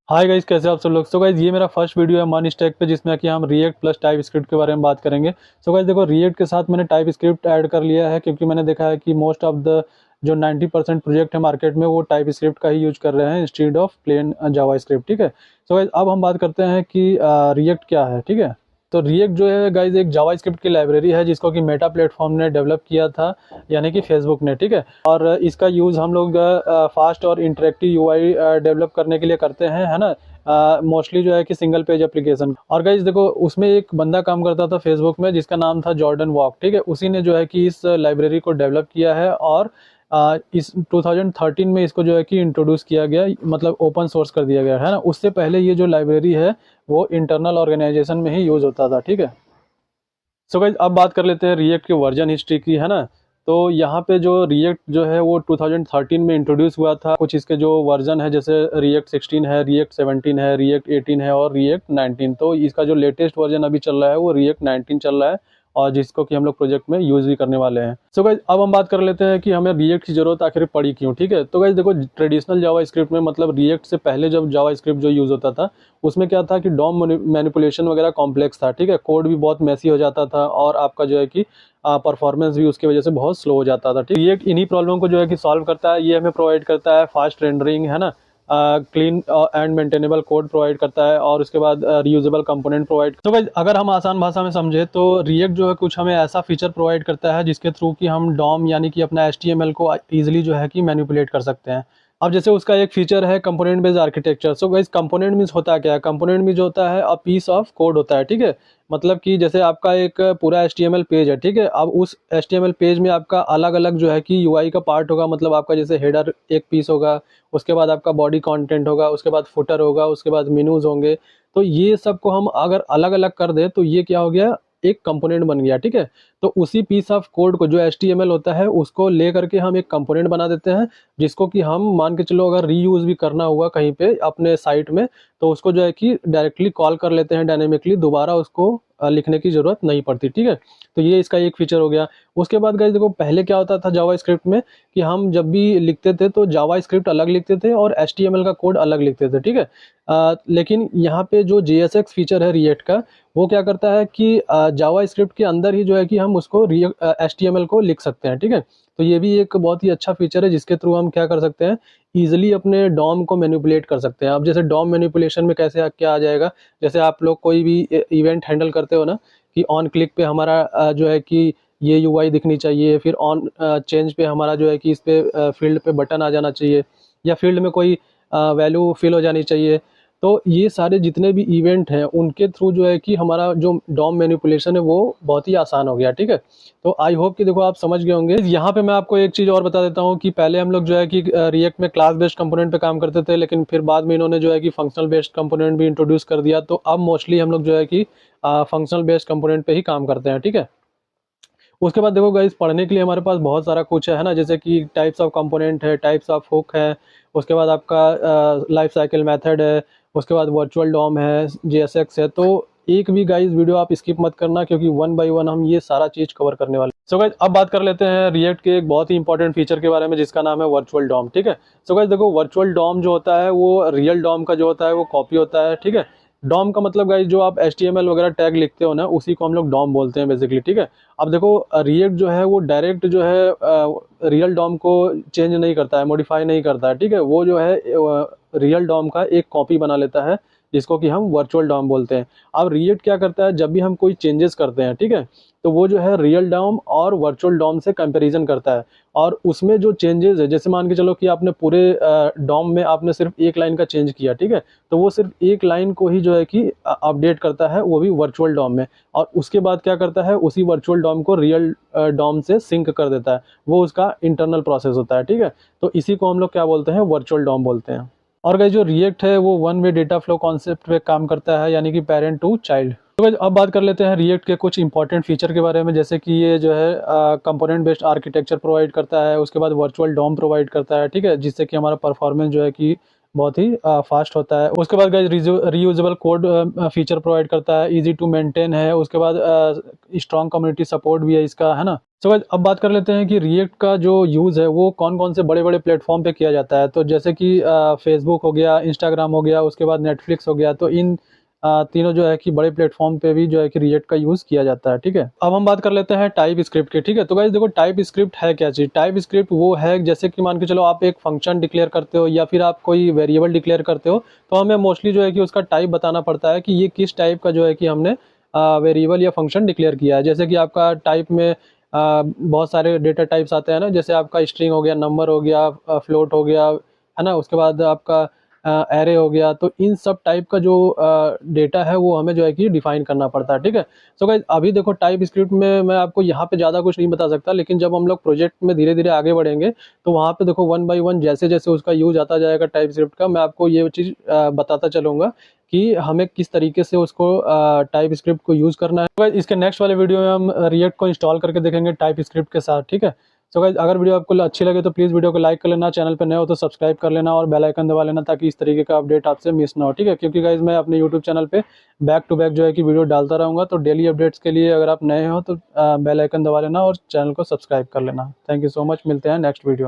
Hi guys, कैसे आप सब लोग। सो गाइस, ये मेरा फर्स्ट वीडियो है मनी स्टैक पे, जिसमें कि हम रिएक्ट प्लस टाइप स्क्रिप्ट के बारे में बात करेंगे। सो गाइस देखो, रिएक्ट के साथ मैंने टाइप स्क्रिप्ट ऐड कर लिया है, क्योंकि मैंने देखा है कि मोस्ट ऑफ द जो 90% प्रोजेक्ट है मार्केट में, वो टाइप स्क्रिप्ट का ही यूज कर रहे हैं instead of plain JavaScript. ठीक है। सो गाइस, अब हम बात करते हैं कि रिएक्ट क्या है। ठीक है। तो रिएक्ट जो है गाइस, एक जावा स्क्रिप्ट की लाइब्रेरी है, जिसको कि मेटा प्लेटफॉर्म ने डेवलप किया था, यानी कि फेसबुक ने। ठीक है। और इसका यूज़ हम लोग फास्ट और इंटरेक्टिव यूआई डेवलप करने के लिए करते हैं, है ना। मोस्टली जो है कि सिंगल पेज एप्लीकेशन। और गाइज देखो, उसमें एक बंदा काम करता था फेसबुक में, जिसका नाम था जॉर्डन वॉक। ठीक है। उसी ने जो है कि इस लाइब्रेरी को डेवलप किया है, और इस 2013 में इसको जो है कि इंट्रोड्यूस किया गया, मतलब ओपन सोर्स कर दिया गया है ना। उससे पहले ये जो लाइब्रेरी है, वो इंटरनल ऑर्गेनाइजेशन में ही यूज होता था। ठीक है। सो गाइज, अब बात कर लेते हैं रिएक्ट के वर्जन हिस्ट्री की, है ना। तो यहाँ पे जो रिएक्ट जो है वो 2013 में इंट्रोड्यूस हुआ था। कुछ इसके जो वर्जन है, जैसे रिएक्ट 16 है, रिएक्ट 17 है, रिएक्ट 18 है और रिएक्ट 19। तो इसका जो लेटेस्ट वर्जन अभी चल रहा है वो रिएक्ट 19 चल रहा है, और जिसको कि हम लोग प्रोजेक्ट में यूज भी करने वाले हैं। सो गाइज, अब हम बात कर लेते हैं कि हमें रिएक्ट की जरूरत आखिर पड़ी क्यों। ठीक है। तो गाइज देखो, ट्रेडिशनल जावा स्क्रिप्ट में, मतलब रिएक्ट से पहले जब जावा स्क्रिप्ट जो यूज होता था, उसमें क्या था कि डॉम मैनिपुलेशन वगैरह कॉम्प्लेक्स था। ठीक है। कोड भी बहुत मैसी हो जाता था, और आपका जो है कि परफॉर्मेंस भी उसकी वजह से बहुत स्लो हो जाता था। ठीक है। ये इन्हीं प्रॉब्लम को जो है कि सॉल्व करता है। ये हमें प्रोवाइड करता है फास्ट रेंडरिंग, है ना, clean and maintainable code provide करता है, और उसके बाद रीयूजेबल कंपोनेंट प्रोवाइड। तो गाइस, अगर हम आसान भाषा में समझे तो रिएक्ट जो है कुछ हमें ऐसा फीचर प्रोवाइड करता है, जिसके थ्रू कि हम डॉम यानी कि अपना एचटीएमएल को ईजिली जो है कि मैनिपुलेट कर सकते हैं। अब जैसे उसका एक फीचर है component based architecture. So guys, component means होता क्या है? कंपोनेंट मीन्स होता है अ पीस ऑफ कोड होता है। ठीक है। मतलब कि जैसे आपका एक पूरा HTML पेज है। ठीक है। अब उस HTML पेज में आपका अलग अलग जो है कि यूआई का पार्ट होगा। मतलब आपका जैसे हेडर एक पीस होगा, उसके बाद आपका बॉडी कंटेंट होगा, उसके बाद फुटर होगा, उसके बाद मेनूज होंगे। तो ये सब को हम अगर अलग अलग कर दे तो ये क्या हो गया, एक कंपोनेंट बन गया। ठीक है। तो उसी पीस ऑफ कोड को, जो HTML होता है, उसको ले करके हम एक कंपोनेंट बना देते हैं, जिसको कि हम मान के चलो अगर रीयूज भी करना हुआ कहीं पे अपने साइट में, तो उसको जो है कि डायरेक्टली कॉल कर लेते हैं डायनेमिकली, दोबारा उसको लिखने की जरूरत नहीं पड़ती। ठीक है। तो ये इसका एक फीचर हो गया। उसके बाद गाइस देखो, पहले क्या होता था जावा स्क्रिप्ट में, कि हम जब भी लिखते थे तो जावा स्क्रिप्ट अलग लिखते थे और HTML का कोड अलग लिखते थे। ठीक है। लेकिन यहाँ पे जो JSX फीचर है रिएक्ट का, वो क्या करता है कि जावा स्क्रिप्ट के अंदर ही जो है कि हम उसको HTML को लिख सकते हैं। ठीक है। तो ये भी एक बहुत ही अच्छा फीचर है, जिसके थ्रू हम क्या कर सकते हैं, ईजिली अपने डॉम को मैनिपुलेट कर सकते हैं। अब जैसे डॉम मैनिपुलेशन में कैसे क्या आ जाएगा, जैसे आप लोग कोई भी इवेंट हैंडल करते हो ना, कि ऑन क्लिक पे हमारा जो है कि ये यूआई दिखनी चाहिए, फिर ऑन चेंज पे हमारा जो है कि इस पे फील्ड पे बटन आ जाना चाहिए, या फील्ड में कोई वैल्यू फिल हो जानी चाहिए। तो ये सारे जितने भी इवेंट हैं, उनके थ्रू जो है कि हमारा जो डॉम मैनिपुलेशन है वो बहुत ही आसान हो गया। ठीक है। तो आई होप कि देखो आप समझ गए होंगे। यहाँ पे मैं आपको एक चीज़ और बता देता हूँ कि पहले हम लोग जो है कि रिएक्ट में क्लास बेस्ड कंपोनेंट पे काम करते थे, लेकिन फिर बाद में इन्होंने जो है कि फंक्शनल बेस्ड कंपोनेंट भी इंट्रोड्यूस कर दिया। तो अब मोस्टली हम लोग जो है कि फंक्शनल बेस्ड कंपोनेंट पे ही काम करते हैं। ठीक है। उसके बाद देखो गाइस, पढ़ने के लिए हमारे पास बहुत सारा कुछ है ना, जैसे कि टाइप्स ऑफ कंपोनेंट है, टाइप्स ऑफ हुक है, उसके बाद आपका लाइफ साइकिल मेथड है, उसके बाद वर्चुअल डॉम है, JSX है। तो एक भी गाइस वीडियो आप स्किप मत करना, क्योंकि वन बाय वन हम ये सारा चीज कवर करने वाले हैं। सो गाइस, अब बात कर लेते हैं रिएक्ट के एक बहुत ही इंपॉर्टेंट फीचर के बारे में, जिसका नाम है वर्चुअल डॉम। ठीक है। सो गाइस देखो, वर्चुअल डॉम जो होता है वो रियल डॉम का जो होता है वो कॉपी होता है। ठीक है। डॉम का मतलब गाइस, जो आप HTML वगैरह टैग लिखते हो ना, उसी को हम लोग डॉम बोलते हैं बेसिकली। ठीक है। अब देखो, रिएक्ट जो है वो डायरेक्ट जो है रियल डॉम को चेंज नहीं करता है, मॉडिफाई नहीं करता है। ठीक है। वो जो है रियल डॉम का एक कॉपी बना लेता है, जिसको कि हम वर्चुअल डॉम बोलते हैं। अब रिएक्ट क्या करता है, जब भी हम कोई चेंजेस करते हैं, ठीक है, तो वो जो है रियल डॉम और वर्चुअल डॉम से कंपैरिजन करता है, और उसमें जो चेंजेस है, जैसे मान के चलो कि आपने पूरे डॉम में आपने सिर्फ एक लाइन का चेंज किया। ठीक है। तो वो सिर्फ एक लाइन को ही जो है कि अपडेट करता है, वो भी वर्चुअल डॉम में, और उसके बाद क्या करता है, उसी वर्चुअल डॉम को रियल डॉम से सिंक कर देता है। वो उसका इंटरनल प्रोसेस होता है। ठीक है। तो इसी को हम लोग क्या बोलते हैं, वर्चुअल डॉम बोलते हैं। और गाइस, जो रिएक्ट है वो one way data flow concept पे काम करता है, यानी कि पेरेंट टू चाइल्ड। तो गाइस, अब बात कर लेते हैं रिएक्ट के कुछ इंपॉर्टेंट फीचर के बारे में, जैसे कि ये जो है कंपोनेंट बेस्ड आर्किटेक्चर प्रोवाइड करता है, उसके बाद वर्चुअल डॉम प्रोवाइड करता है। ठीक है। जिससे कि हमारा परफॉर्मेंस जो है कि बहुत ही फास्ट होता है। उसके बाद guys reusable code feature provide करता है, इजी टू मेंटेन है, उसके बाद स्ट्रॉन्ग कम्युनिटी सपोर्ट भी है इसका, है ना। सो गाइज अब बात कर लेते हैं कि रिएक्ट का जो यूज़ है वो कौन कौन से बड़े बड़े प्लेटफॉर्म पे किया जाता है। तो जैसे कि फेसबुक हो गया, इंस्टाग्राम हो गया, उसके बाद नेटफ्लिक्स हो गया, तो इन तीनों जो है कि बड़े प्लेटफॉर्म पे भी जो है कि रिएक्ट का यूज़ किया जाता है, ठीक है। अब हम बात कर लेते हैं टाइप स्क्रिप्ट की, ठीक है। तो गाइस देखो टाइप स्क्रिप्ट है क्या चीज़। टाइप स्क्रिप्ट वो है जैसे कि मान के चलो आप एक फंक्शन डिक्लेयर करते हो या फिर आप कोई वेरिएबल डिक्लेयर करते हो, तो हमें मोस्टली जो है कि उसका टाइप बताना पड़ता है कि ये किस टाइप का जो है कि हमने वेरिएबल या फंक्शन डिक्लेयर किया है। जैसे कि आपका टाइप में बहुत सारे डेटा टाइप्स आते हैं ना, जैसे आपका स्ट्रिंग हो गया, नंबर हो गया, फ्लोट हो गया, है ना, उसके बाद आपका एरे हो गया। तो इन सब टाइप का जो डेटा है वो हमें जो है कि डिफाइन करना पड़ता है, ठीक है। सो गाइस अभी देखो टाइप स्क्रिप्ट में मैं आपको यहाँ पे ज़्यादा कुछ नहीं बता सकता, लेकिन जब हम लोग प्रोजेक्ट में धीरे धीरे आगे बढ़ेंगे तो वहाँ पे देखो वन बाय वन जैसे जैसे उसका यूज आता जाएगा टाइप स्क्रिप्ट का, मैं आपको ये चीज़ बताता चलूँगा कि हमें किस तरीके से उसको टाइप स्क्रिप्ट को यूज़ करना है। तो गाइस इसके नेक्स्ट वाले वीडियो में हम रिएक्ट को इंस्टॉल करके देखेंगे टाइप स्क्रिप्ट के साथ, ठीक है। सो गाइस अगर वीडियो आपको अच्छी लगे तो प्लीज़ वीडियो को लाइक कर लेना, चैनल पर नए हो तो सब्सक्राइब कर लेना और बेल आइकन दबा लेना ताकि इस तरीके का अपडेट आपसे मिस ना हो, ठीक है। क्योंकि गाइस मैं अपने यूट्यूब चैनल पे बैक टू बैक जो है कि वीडियो डालता रहूँगा, तो डेली अपडेट्स के लिए अगर आप नए हो तो बेल आइकन दबा लेना और चैनल को सब्सक्राइब कर लेना। थैंक यू सो मच, मिलते हैं नेक्स्ट वीडियो में।